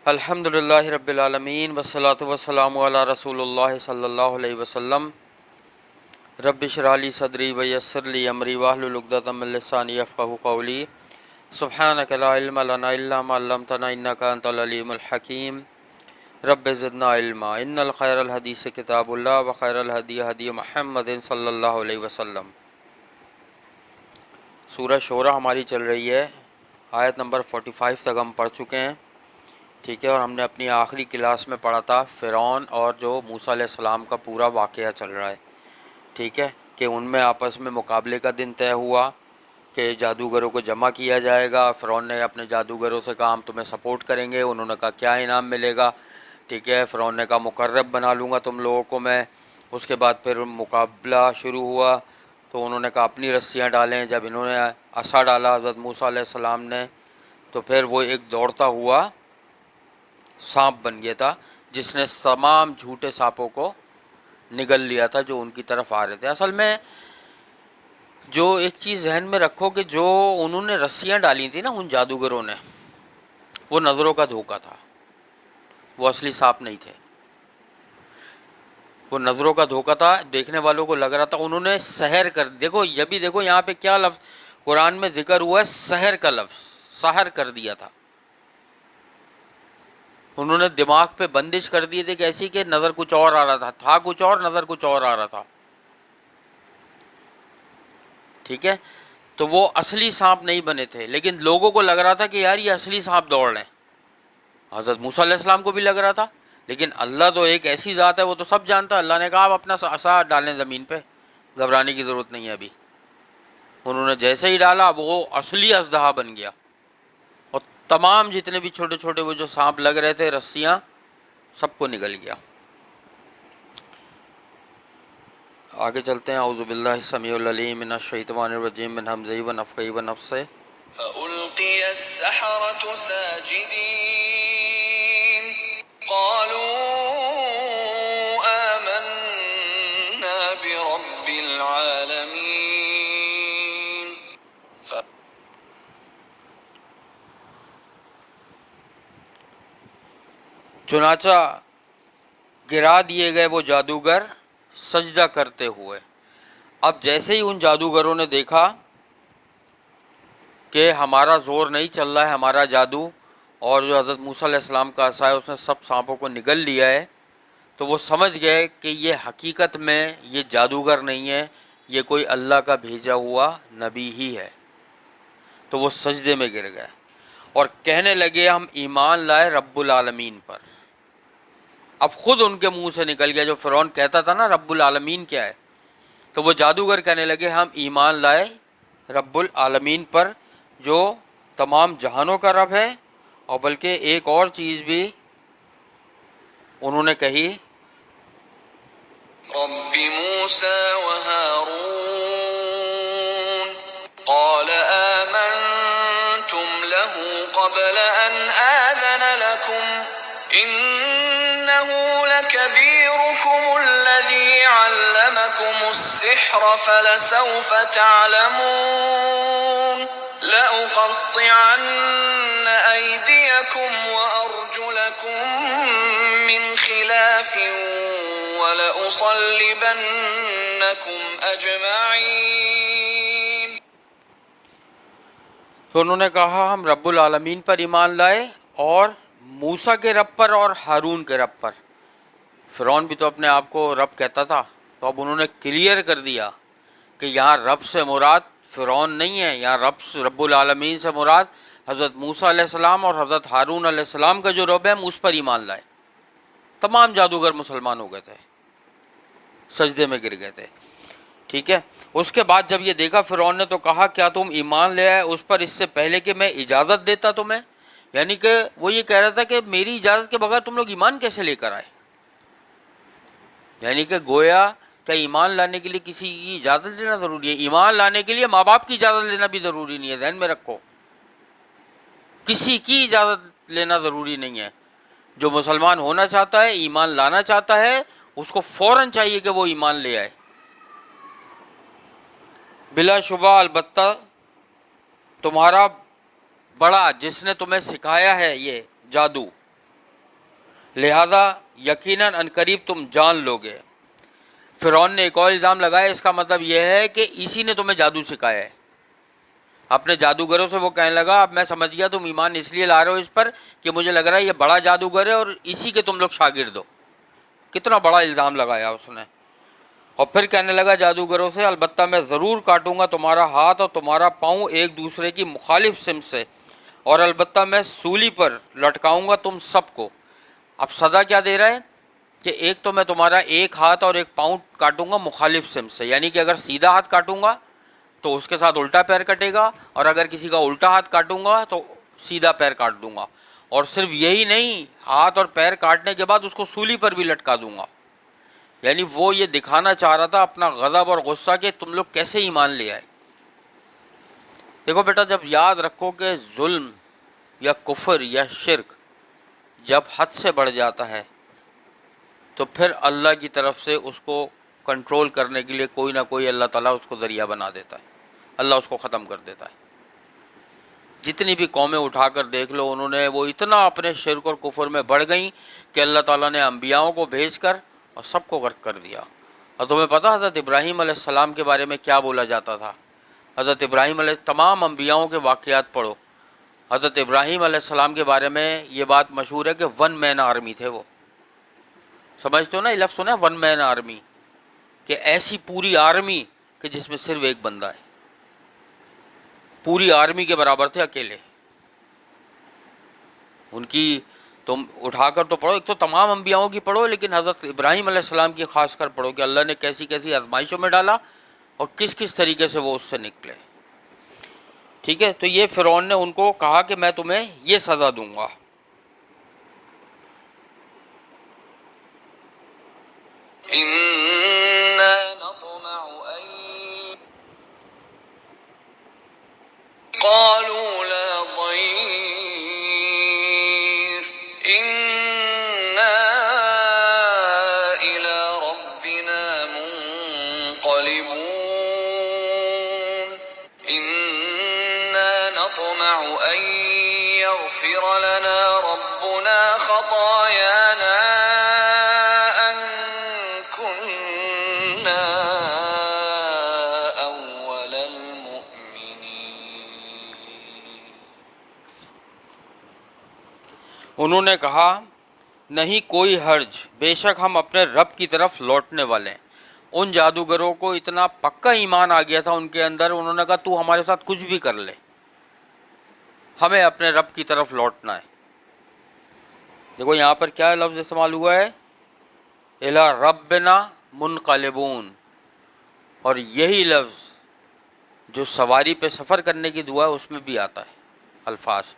الحمد للہ رب العالمین والصلاة والسلام علی رسول اللہ صلی اللہ علیہ وسلم۔ رب اشرح لی صدری ویسر لی امری واحلل عقدۃ من لسانی یفقہوا قولی۔ سبحانک لا علم لنا الا ما علمتنا انک انت العلیم الحکیم۔ رب زدنا علما۔ ان الخیر الحدیث کتاب اللہ وخیر الہدی ہدی محمد صلی اللہ علیہ وسلم۔ سورہ شورى ہماری چل رہی ہے، آیت نمبر 45 تک ہم پڑھ چکے ہیں، ٹھیک ہے، اور ہم نے اپنی آخری کلاس میں پڑھا تھا فرعون اور جو موسیٰ علیہ السلام کا پورا واقعہ چل رہا ہے، ٹھیک ہے، کہ ان میں آپس میں مقابلے کا دن طے ہوا کہ جادوگروں کو جمع کیا جائے گا۔ فرعون نے اپنے جادوگروں سے کہا ہم تمہیں سپورٹ کریں گے، انہوں نے کہا کیا انعام ملے گا، ٹھیک ہے، فرعون نے کہا مقرب بنا لوں گا تم لوگوں کو میں۔ اس کے بعد پھر مقابلہ شروع ہوا تو انہوں نے کہا اپنی رسیاں ڈالیں، جب انہوں نے عصا ڈالا حضرت موسیٰ علیہ السلام نے تو پھر وہ ایک دوڑتا ہوا سانپ بن گیا تھا جس نے تمام جھوٹے سانپوں کو نگل لیا تھا جو ان کی طرف آ رہے تھے۔ اصل میں جو ایک چیز ذہن میں رکھو کہ جو انہوں نے رسیاں ڈالی تھی نا ان جادوگروں نے، وہ نظروں کا دھوکہ تھا، وہ اصلی سانپ نہیں تھے، وہ نظروں کا دھوکہ تھا۔ دیکھنے والوں کو لگ رہا تھا انہوں نے سحر کر، دیکھو یہ بھی دیکھو یہاں پہ کیا لفظ قرآن میں ذکر ہوا ہے، سحر کا لفظ، سحر کر دیا تھا، انہوں نے دماغ پہ بندش کر دیے تھے کہ ایسی کہ نظر کچھ اور آ رہا تھا کچھ اور، نظر کچھ اور آ رہا تھا، ٹھیک ہے، تو وہ اصلی سانپ نہیں بنے تھے، لیکن لوگوں کو لگ رہا تھا کہ یار یہ اصلی سانپ دوڑ رہے ہیں۔ حضرت موسیٰ علیہ السلام کو بھی لگ رہا تھا، لیکن اللہ تو ایک ایسی ذات ہے وہ تو سب جانتا ہے۔ اللہ نے کہا آپ اپنا عصا ڈالیں زمین پہ، گھبرانے کی ضرورت نہیں ہے ابھی۔ انہوں نے جیسے ہی ڈالا وہ اصلی اژدہا بن گیا، اور تمام جتنے بھی چھوٹے چھوٹے وہ جو سانپ لگ رہے تھے رسیاں سب کو نگل گیا۔ آگے چلتے ہیں۔ اعوذ باللہ السمیع العلیم من الشیطان الرجیم من ہمزہ ونفخہ ونفثہ۔ فألقي السحرة ساجدين قالوا آمنا برب العالمين چنانچہ گرا دیے گئے وہ جادوگر سجدہ کرتے ہوئے۔ اب جیسے ہی ان جادوگروں نے دیکھا کہ ہمارا زور نہیں چل رہا ہے، ہمارا جادو اور جو حضرت موسیٰ علیہ السلام کا عصا ہے اس نے سب سانپوں کو نگل لیا ہے، تو وہ سمجھ گئے کہ یہ حقیقت میں یہ جادوگر نہیں ہے، یہ کوئی اللہ کا بھیجا ہوا نبی ہی ہے۔ تو وہ سجدے میں گر گئے اور کہنے لگے ہم ایمان لائے رب العالمین پر۔ اب خود ان کے منہ سے نکل گیا، جو فرعون کہتا تھا نا رب العالمین کیا ہے، تو وہ جادوگر کہنے لگے ہم ایمان لائے رب العالمین پر، جو تمام جہانوں کا رب ہے، اور بلکہ ایک اور چیز بھی انہوں نے کہی، رب موسى وهارون قال آمنتم له قبل أن آذن لكم إنه لكبيركم الذي علمكم السحر فلسوف تعلمون لأقطعن أيديكم وأرجلكم من خلاف وَلَأُصَلِّبَنَّكُمْ أَجْمَعِينَ۔ تو انہوں نے کہا ہم رب العالمین پر ایمان لائے اور موسیٰ کے رب پر اور ہارون کے رب پر۔ فرعون بھی تو اپنے آپ کو رب کہتا تھا، تو اب انہوں نے کلیئر کر دیا کہ یہاں رب سے مراد فرعون نہیں ہے، یہاں رب العالمین سے مراد حضرت موسیٰ علیہ السلام اور حضرت ہارون علیہ السلام کا جو رب ہے ہم اس پر ایمان لائے۔ تمام جادوگر مسلمان ہو گئے تھے، سجدے میں گر گئے تھے، ٹھیک ہے۔ اس کے بعد جب یہ دیکھا فرعون نے تو کہا کیا تم ایمان لے آئے اس پر اس سے پہلے کہ میں اجازت دیتا تمہیں؟ یعنی کہ وہ یہ کہہ رہا تھا کہ میری اجازت کے بغیر تم لوگ ایمان کیسے لے کر آئے؟ یعنی کہ گویا کیا ایمان لانے کے لیے کسی کی اجازت لینا ضروری ہے؟ ایمان لانے کے لیے ماں باپ کی اجازت لینا بھی ضروری نہیں ہے، ذہن میں رکھو، کسی کی اجازت لینا ضروری نہیں ہے۔ جو مسلمان ہونا چاہتا ہے، ایمان لانا چاہتا ہے، اس کو فوراً چاہیے کہ وہ ایمان لے آئے۔ بلا شبہ البتہ تمہارا بڑا جس نے تمہیں سکھایا ہے یہ جادو، لہذا یقیناً عنقریب تم جان لوگے۔ فرعون نے ایک اور الزام لگایا، اس کا مطلب یہ ہے کہ اسی نے تمہیں جادو سکھایا ہے۔ اپنے جادوگروں سے وہ کہنے لگا اب میں سمجھ گیا تم ایمان اس لیے لا رہے ہو اس پر کہ مجھے لگ رہا ہے یہ بڑا جادوگر ہے اور اسی کے تم لوگ شاگرد ہو۔ کتنا بڑا الزام لگایا اس نے۔ اور پھر کہنے لگا جادوگروں سے البتہ میں ضرور کاٹوں گا تمہارا ہاتھ اور تمہارا پاؤں ایک دوسرے کی مخالف سمت سے، اور البتہ میں سولی پر لٹکاؤں گا تم سب کو۔ اب سزا کیا دے رہا ہے کہ ایک تو میں تمہارا ایک ہاتھ اور ایک پاؤں کاٹوں گا مخالف سمت سے، یعنی کہ اگر سیدھا ہاتھ کاٹوں گا تو اس کے ساتھ الٹا پیر کٹے گا، اور اگر کسی کا الٹا ہاتھ کاٹوں گا تو سیدھا پیر کاٹ دوں گا۔ اور صرف یہی نہیں، ہاتھ اور پیر کاٹنے کے بعد اس کو سولی پر بھی لٹکا دوں گا۔ یعنی وہ یہ دکھانا چاہ رہا تھا اپنا غضب اور غصہ کہ تم لوگ کیسے ایمان لے آئے۔ دیکھو بیٹا، جب یاد رکھو کہ ظلم یا کفر یا شرک جب حد سے بڑھ جاتا ہے تو پھر اللہ کی طرف سے اس کو کنٹرول کرنے کے لیے کوئی نہ کوئی اللہ تعالیٰ اس کو ذریعہ بنا دیتا ہے، اللہ اس کو ختم کر دیتا ہے۔ جتنی بھی قومیں اٹھا کر دیکھ لو، انہوں نے وہ اتنا اپنے شرک اور کفر میں بڑھ گئیں کہ اللہ تعالیٰ نے انبیاؤں کو بھیج کر اور سب کو غرق کر دیا۔ اور تمہیں پتہ حضرت ابراہیم علیہ السلام کے بارے میں کیا بولا جاتا تھا؟ حضرت ابراہیم علیہ تمام انبیاؤں کے واقعات پڑھو، حضرت ابراہیم علیہ السلام کے بارے میں یہ بات مشہور ہے کہ ون مین آرمی تھے وہ۔ سمجھتے ہو نا، یہ لفظ سنا ہے ون مین آرمی، کہ ایسی پوری آرمی کہ جس میں صرف ایک بندہ ہے، پوری آرمی کے برابر تھے اکیلے۔ ان کی تم اٹھا کر تو پڑھو، ایک تو تمام انبیاؤں کی پڑھو، لیکن حضرت ابراہیم علیہ السلام کی خاص کر پڑھو کہ اللہ نے کیسی کیسی آزمائشوں میں ڈالا اور کس کس طریقے سے وہ اس سے نکلے۔ ٹھیک ہے، تو یہ فرعون نے ان کو کہا کہ میں تمہیں یہ سزا دوں گا۔ إنا نطمع أن قالوا لا ضير إنا إلى ربنا منقلبون إنا نطمع أن يغفر لنا ربنا خطايانا أن كنا أول المؤمنين۔ انہوں نے کہا نہیں کوئی حرج، بے شک ہم اپنے رب کی طرف لوٹنے والے ہیں۔ ان جادوگروں کو اتنا پکا ایمان آ گیا تھا ان کے اندر، انہوں نے کہا تو ہمارے ساتھ کچھ بھی کر لے، ہمیں اپنے رب کی طرف لوٹنا ہے۔ دیکھو یہاں پر کیا لفظ استعمال ہوا ہے، الی ربنا منقلبون، اور یہی لفظ جو سواری پہ سفر کرنے کی دعا ہے اس میں بھی آتا ہے، الفاظ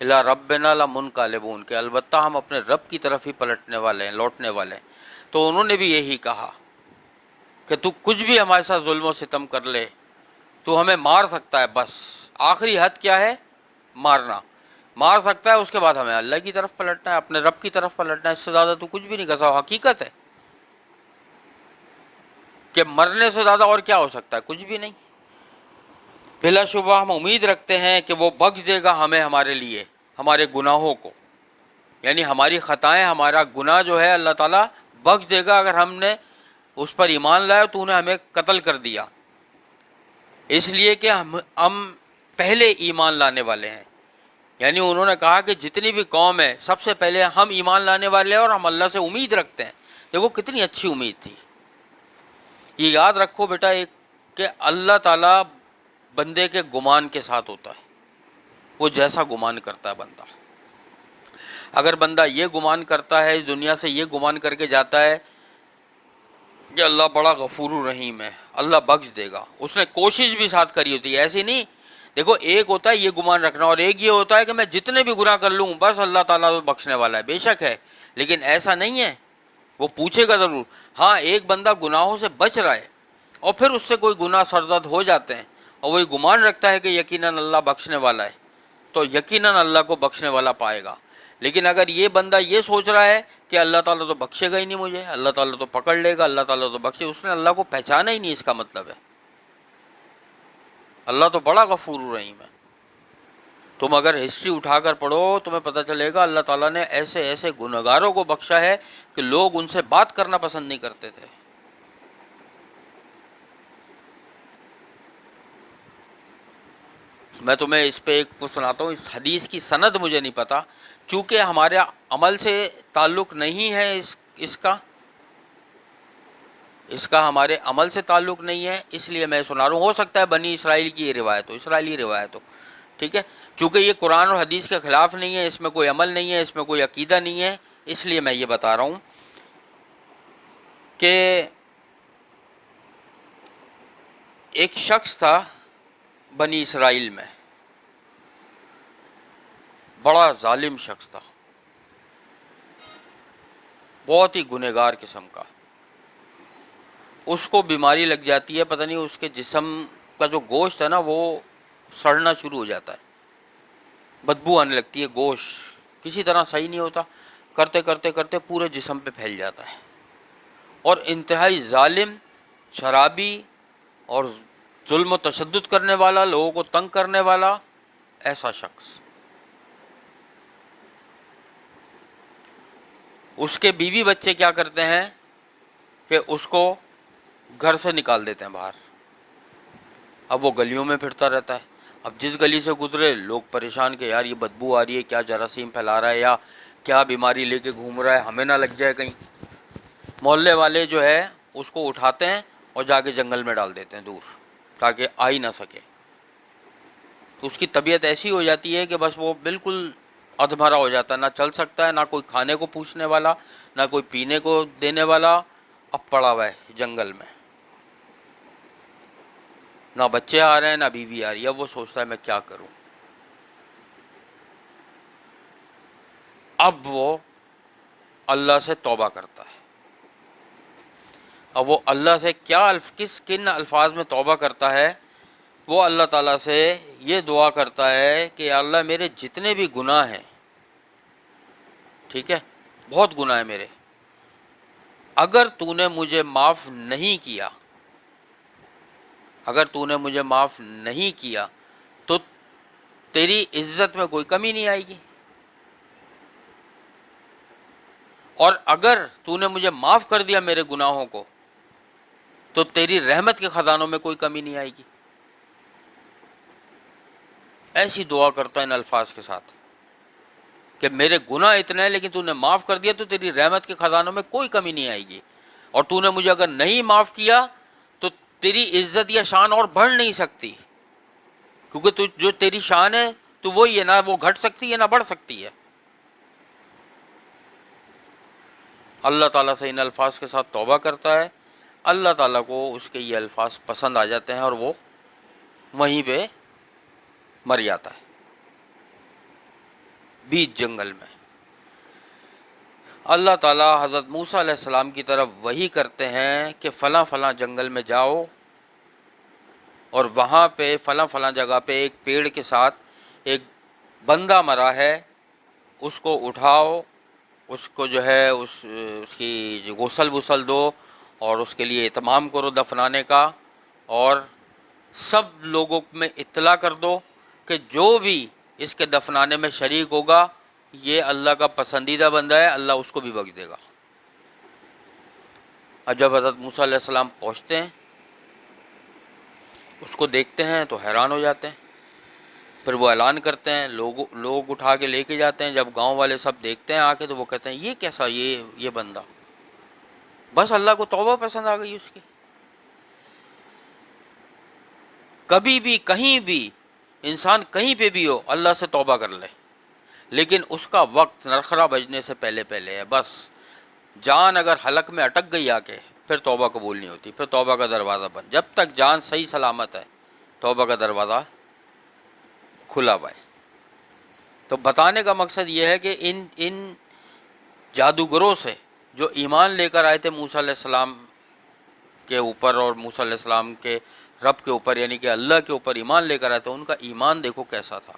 الی ربنا لمنقلبون، کہ البتہ ہم اپنے رب کی طرف ہی پلٹنے والے ہیں، لوٹنے والے ہیں۔ تو انہوں نے بھی یہی کہا کہ تو کچھ بھی ہمارے ساتھ ظلم و ستم کر لے، تو ہمیں مار سکتا ہے، بس آخری حد کیا ہے؟ مارنا، مار سکتا ہے، اس کے بعد ہمیں اللہ کی طرف پلٹنا ہے، اپنے رب کی طرف پلٹنا ہے، اس سے زیادہ تو کچھ بھی نہیں کر سکتا۔ حقیقت ہے کہ مرنے سے زیادہ اور کیا ہو سکتا ہے؟ کچھ بھی نہیں۔ بلا شبہ ہم امید رکھتے ہیں کہ وہ بخش دے گا ہمیں، ہمارے لیے ہمارے گناہوں کو، یعنی ہماری خطائیں، ہمارا گناہ جو ہے اللہ تعالیٰ بخش دے گا اگر ہم نے اس پر ایمان لایا تو انہیں ہمیں قتل کر دیا، اس لیے کہ ہم پہلے ایمان لانے والے ہیں۔ یعنی انہوں نے کہا کہ جتنی بھی قوم ہے سب سے پہلے ہم ایمان لانے والے ہیں اور ہم اللہ سے امید رکھتے ہیں۔ دیکھو کتنی اچھی امید تھی۔ یہ یاد رکھو بیٹا ایک کہ اللہ تعالیٰ بندے کے گمان کے ساتھ ہوتا ہے، وہ جیسا گمان کرتا ہے بندہ۔ اگر بندہ یہ گمان کرتا ہے، اس دنیا سے یہ گمان کر کے جاتا ہے کہ اللہ بڑا غفور الرحیم ہے، اللہ بخش دے گا، اس نے کوشش بھی ساتھ کری ہوتی ہے، ایسی نہیں۔ دیکھو ایک ہوتا ہے یہ گمان رکھنا، اور ایک یہ ہوتا ہے کہ میں جتنے بھی گناہ کر لوں بس اللہ تعالیٰ تو بخشنے والا ہے، بے شک ہے، لیکن ایسا نہیں ہے، وہ پوچھے گا ضرور۔ ہاں ایک بندہ گناہوں سے بچ رہا ہے اور پھر اس سے کوئی گناہ سرزد ہو جاتے ہیں اور وہی گمان رکھتا ہے کہ یقیناً اللہ بخشنے والا ہے، تو یقیناً اللہ کو بخشنے والا پائے گا۔ لیکن اگر یہ بندہ یہ سوچ رہا ہے کہ اللہ تعالیٰ تو بخشے گا ہی نہیں مجھے، اللہ تعالیٰ تو پکڑ لے گا، اللہ تعالیٰ تو بخشے، اس نے اللہ کو پہچانا ہی نہیں، اس کا مطلب ہے اللہ تو بڑا غفور الرحیم ہے۔ تم اگر ہسٹری اٹھا کر پڑھو تمہیں پتہ چلے گا اللہ تعالیٰ نے ایسے ایسے گنہگاروں کو بخشا ہے کہ لوگ ان سے بات کرنا پسند نہیں کرتے تھے۔ میں تمہیں اس پہ ایک سناتا ہوں، اس حدیث کی سند مجھے نہیں پتا، چونکہ ہمارے عمل سے تعلق نہیں ہے اس کا ہمارے عمل سے تعلق نہیں ہے، اس لیے میں سنا رہا ہوں۔ ہو سکتا ہے بنی اسرائیل کی یہ روایت ہو، اسرائیلی روایت ہو، ٹھیک ہے، چونکہ یہ قرآن اور حدیث کے خلاف نہیں ہے، اس میں کوئی عمل نہیں ہے، اس میں کوئی عقیدہ نہیں ہے، اس لیے میں یہ بتا رہا ہوں کہ ایک شخص تھا بنی اسرائیل میں، بڑا ظالم شخص تھا، بہت ہی گنہگار قسم کا۔ اس کو بیماری لگ جاتی ہے، پتہ نہیں اس کے جسم کا جو گوشت ہے نا وہ سڑنا شروع ہو جاتا ہے، بدبو آنے لگتی ہے، گوشت کسی طرح صحیح نہیں ہوتا، کرتے کرتے کرتے پورے جسم پہ پھیل جاتا ہے، اور انتہائی ظالم، شرابی اور ظلم و تشدد کرنے والا، لوگوں کو تنگ کرنے والا ایسا شخص۔ اس کے بیوی بچے کیا کرتے ہیں کہ اس کو گھر سے نکال دیتے ہیں باہر، اب وہ گلیوں میں پھرتا رہتا ہے، اب جس گلی سے گزرے لوگ پریشان کہ یار یہ بدبو آ رہی ہے، کیا جراثیم پھیلا رہا ہے یا کیا بیماری لے کے گھوم رہا ہے، ہمیں نہ لگ جائے کہیں۔ محلے والے جو ہے اس کو اٹھاتے ہیں اور جا کے جنگل میں ڈال دیتے ہیں دور، تاکہ آ ہی نہ سکے۔ تو اس کی طبیعت ایسی ہو جاتی ہے کہ بس وہ بالکل ادھمرا ہو جاتا ہے، نہ چل سکتا ہے، نہ کوئی کھانے کو پوچھنے والا، نہ کوئی پینے کو دینے والا، اب پڑا ہوا ہے جنگل میں، نہ بچے آ رہے ہیں نہ بیوی آ رہی ہے، اب وہ سوچتا ہے میں کیا کروں۔ اب وہ اللہ سے توبہ کرتا ہے، اب وہ اللہ سے کن الفاظ میں توبہ کرتا ہے؟ وہ اللہ تعالیٰ سے یہ دعا کرتا ہے کہ یا اللہ میرے جتنے بھی گناہ ہیں، ٹھیک ہے، بہت گناہ ہے میرے، اگر تو نے مجھے معاف نہیں کیا، اگر تو نے مجھے معاف نہیں کیا تو تیری عزت میں کوئی کمی نہیں آئے گی، اور اگر تو نے مجھے معاف کر دیا میرے گناہوں کو تو تیری رحمت کے خزانوں میں کوئی کمی نہیں آئے گی۔ ایسی دعا کرتا ہے ان الفاظ کے ساتھ کہ میرے گناہ اتنے ہیں لیکن تو نے معاف کر دیا تو تیری رحمت کے خزانوں میں کوئی کمی نہیں آئے گی، اور تو نے مجھے اگر نہیں معاف کیا تو تیری عزت یا شان اور بڑھ نہیں سکتی، کیونکہ جو تیری شان ہے تو وہی ہے، نہ وہ گھٹ سکتی ہے نہ بڑھ سکتی ہے۔ اللہ تعالیٰ سے ان الفاظ کے ساتھ توبہ کرتا ہے، اللہ تعالیٰ کو اس کے یہ الفاظ پسند آ جاتے ہیں اور وہ وہیں پہ مر جاتا ہے بیچ جنگل میں۔ اللہ تعالیٰ حضرت موسیٰ علیہ السلام کی طرف وحی کرتے ہیں کہ فلاں فلاں جنگل میں جاؤ اور وہاں پہ فلاں فلاں جگہ پہ ایک پیڑ کے ساتھ ایک بندہ مرا ہے، اس کو اٹھاؤ، اس کو جو ہے اس کی جو غسل دو اور اس کے لیے اہتمام کرو دفنانے کا، اور سب لوگوں میں اطلاع کر دو کہ جو بھی اس کے دفنانے میں شریک ہوگا یہ اللہ کا پسندیدہ بندہ ہے، اللہ اس کو بھی بخش دے گا۔ اور جب حضرت موسیٰ علیہ السلام پہنچتے ہیں، اس کو دیکھتے ہیں تو حیران ہو جاتے ہیں، پھر وہ اعلان کرتے ہیں، لوگ اٹھا کے لے کے جاتے ہیں، جب گاؤں والے سب دیکھتے ہیں آ کے تو وہ کہتے ہیں یہ کیسا، یہ بندہ، بس اللہ کو توبہ پسند آ گئی اس کی۔ کبھی بھی کہیں بھی انسان کہیں پہ بھی ہو اللہ سے توبہ کر لے، لیکن اس کا وقت نرخرا بجنے سے پہلے پہلے ہے، بس جان اگر حلق میں اٹک گئی آ کے پھر توبہ قبول نہیں ہوتی، پھر توبہ کا دروازہ بند، جب تک جان صحیح سلامت ہے توبہ کا دروازہ کھلا ہوا ہے۔ تو بتانے کا مقصد یہ ہے کہ ان جادوگروں سے جو ایمان لے کر آئے تھے موسیٰ علیہ السلام کے اوپر اور موسیٰ علیہ السلام کے رب کے اوپر یعنی کہ اللہ کے اوپر ایمان لے کر آئے تھے، ان کا ایمان دیکھو کیسا تھا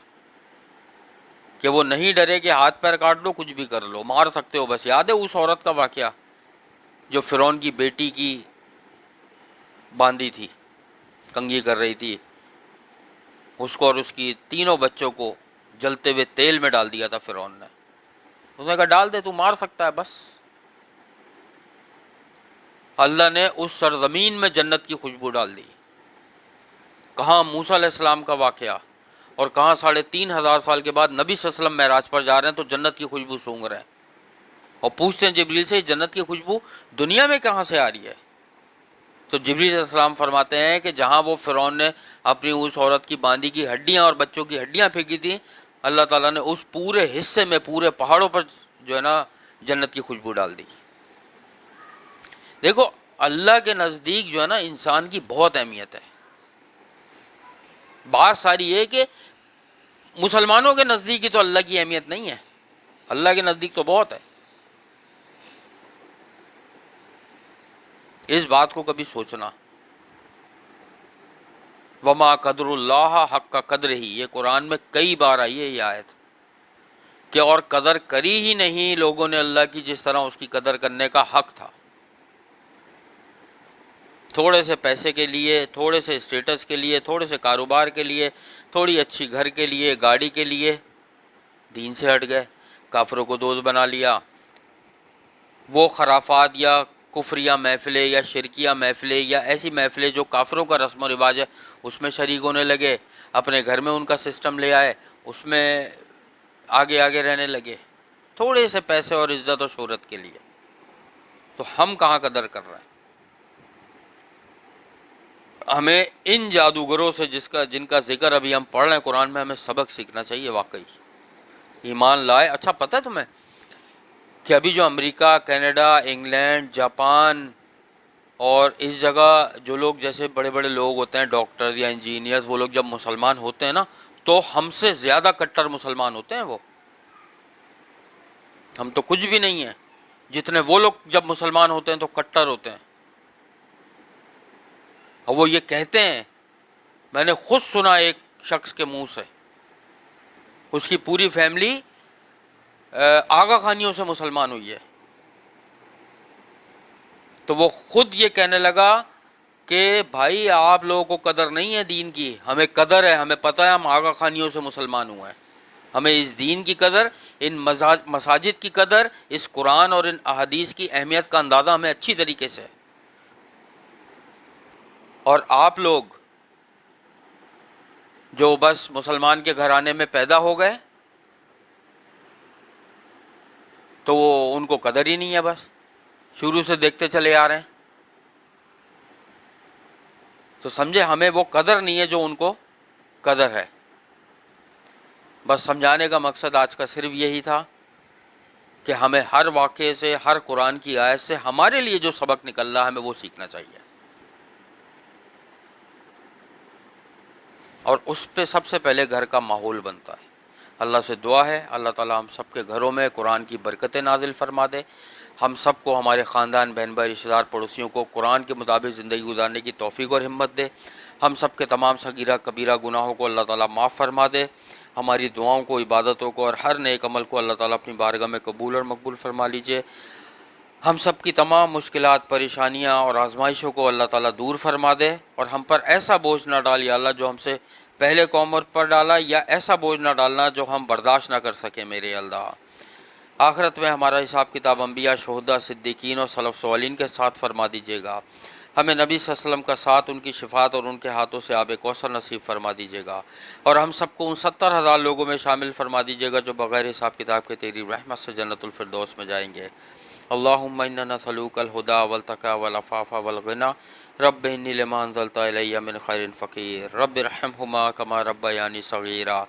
کہ وہ نہیں ڈرے کہ ہاتھ پیر کاٹ لو، کچھ بھی کر لو، مار سکتے ہو۔ بس یاد ہے اس عورت کا واقعہ جو فرعون کی بیٹی کی باندھی تھی، کنگھی کر رہی تھی، اس کو اور اس کی تینوں بچوں کو جلتے ہوئے تیل میں ڈال دیا تھا فرعون نے. اس نے کہا ڈال دے، تو مار سکتا ہے بس. اللہ نے اس سرزمین میں جنت کی خوشبو ڈال دی. کہاں موسیٰ علیہ السلام کا واقعہ، اور کہاں 3,500 سال کے بعد نبی صلی اللہ علیہ وسلم معراج پر جا رہے ہیں تو جنت کی خوشبو سونگ رہے ہیں، اور پوچھتے ہیں جبریل سے جنت کی خوشبو دنیا میں کہاں سے آ رہی ہے؟ تو جبریل علیہ السلام فرماتے ہیں کہ جہاں وہ فرعون نے اپنی اس عورت کی باندی کی ہڈیاں اور بچوں کی ہڈیاں پھینکی تھیں، اللہ تعالیٰ نے اس پورے حصے میں پورے پہاڑوں پر جو ہے نا جنت کی خوشبو ڈال دی. دیکھو اللہ کے نزدیک جو ہے نا انسان کی بہت اہمیت ہے. بات ساری یہ کہ مسلمانوں کے نزدیک ہی تو اللہ کی اہمیت نہیں ہے، اللہ کے نزدیک تو بہت ہے. اس بات کو کبھی سوچنا. وما قدر اللہ حق کا قدر ہی، یہ قرآن میں کئی بار آئی ہے یہ آیت، کہ اور قدر کری ہی نہیں لوگوں نے اللہ کی جس طرح اس کی قدر کرنے کا حق تھا. تھوڑے سے پیسے کے لیے، تھوڑے سے اسٹیٹس کے لیے، تھوڑے سے کاروبار کے لیے، تھوڑی اچھی گھر کے لیے، گاڑی کے لیے دین سے ہٹ گئے، کافروں کو دوست بنا لیا. وہ خرافات یا کفریہ محفلیں یا شرکیہ محفلیں یا ایسی محفلیں جو کافروں کا رسم و رواج ہے اس میں شریک ہونے لگے، اپنے گھر میں ان کا سسٹم لے آئے، اس میں آگے آگے رہنے لگے، تھوڑے سے پیسے اور عزت و شہرت کے لیے. تو ہم کہاں قدر کر رہے ہیں؟ ہمیں ان جادوگروں سے جن کا ذکر ابھی ہم پڑھ رہے ہیں قرآن میں، ہمیں سبق سیکھنا چاہیے. واقعی ایمان لائے. اچھا پتہ ہے تمہیں کہ ابھی جو امریکہ، کینیڈا، انگلینڈ، جاپان اور اس جگہ جو لوگ جیسے بڑے بڑے لوگ ہوتے ہیں ڈاکٹر یا انجینئرز، وہ لوگ جب مسلمان ہوتے ہیں نا تو ہم سے زیادہ کٹر مسلمان ہوتے ہیں. وہ ہم تو کچھ بھی نہیں ہیں، جتنے وہ لوگ جب مسلمان ہوتے ہیں تو کٹر ہوتے ہیں. اور وہ یہ کہتے ہیں، میں نے خود سنا ایک شخص کے منہ سے، اس کی پوری فیملی آغا خانیوں سے مسلمان ہوئی ہے، تو وہ خود یہ کہنے لگا کہ بھائی آپ لوگوں کو قدر نہیں ہے دین کی، ہمیں قدر ہے، ہمیں پتہ ہے ہم آغا خانیوں سے مسلمان ہوئے ہیں، ہمیں اس دین کی قدر، ان مساجد کی قدر، اس قرآن اور ان احادیث کی اہمیت کا اندازہ ہمیں اچھی طریقے سے. اور آپ لوگ جو بس مسلمان کے گھرانے میں پیدا ہو گئے تو وہ ان کو قدر ہی نہیں ہے، بس شروع سے دیکھتے چلے آ رہے ہیں. تو سمجھے ہمیں وہ قدر نہیں ہے جو ان کو قدر ہے. بس سمجھانے کا مقصد آج کا صرف یہی تھا کہ ہمیں ہر واقعے سے، ہر قرآن کی آیت سے ہمارے لیے جو سبق نکل رہا ہے ہمیں وہ سیکھنا چاہیے. اور اس پہ سب سے پہلے گھر کا ماحول بنتا ہے. اللہ سے دعا ہے اللہ تعالی ہم سب کے گھروں میں قرآن کی برکتیں نازل فرما دے. ہم سب کو، ہمارے خاندان، بہن بھائی، رشتہ دار، پڑوسیوں کو قرآن کے مطابق زندگی گزارنے کی توفیق اور ہمت دے. ہم سب کے تمام صغیرہ کبیرہ گناہوں کو اللہ تعالیٰ معاف فرما دے. ہماری دعاؤں کو، عبادتوں کو اور ہر نیک عمل کو اللہ تعالیٰ اپنی بارگاہ میں قبول اور مقبول فرما لیجئے. ہم سب کی تمام مشکلات، پریشانیاں اور آزمائشوں کو اللہ تعالیٰ دور فرما دے، اور ہم پر ایسا بوجھ نہ ڈال یا اللہ جو ہم سے پہلے قوم پر ڈالا، یا ایسا بوجھ نہ ڈالنا جو ہم برداشت نہ کر سکیں میرے اللہ. آخرت میں ہمارا حساب کتاب انبیاء، شہداء، صدیقین اور سلف صالحین کے ساتھ فرما دیجیے گا. ہمیں نبی صلی اللہ علیہ وسلم کا ساتھ، ان کی شفاعت اور ان کے ہاتھوں سے آب کوثر نصیب فرما دیجیے گا. اور ہم سب کو ان 70,000 لوگوں میں شامل فرما دیجیے گا جو بغیر حساب کتاب کے تیری رحمت سے جنت الفردوس میں جائیں گے. اللہم انا نسألوک الہدی والتقی والعفاف والغنی. رب انی لما انزلت الی من خیر فقیر. رب ارحمہما کما ربیانی صغیرا.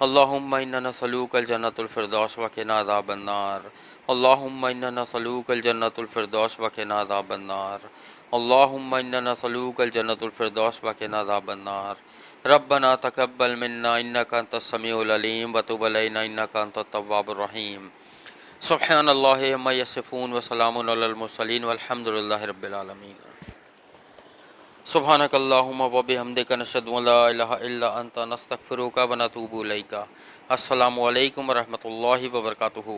اللہم انا نسألوک الجنۃ الفردوس وقنا عذاب النار. اللہم انا نسألوک الجنۃ الفردوس وقنا عذاب النار. اللہم انا نسألوک الجنۃ الفردوس وقنا عذاب النار. ربنا تقبل منا انک انت السمیع العلیم وتب علینا انک انت التواب الرحیم. سبحان اللہ عما یصفون وسلام علی المرسلین والحمد للہ رب العالمین. سبحانک اللہم وبحمدک نشہد ان لا الہ الا انت نستغفرک ونتوب الیک. السلام علیکم ورحمۃ اللہ وبرکاتہ.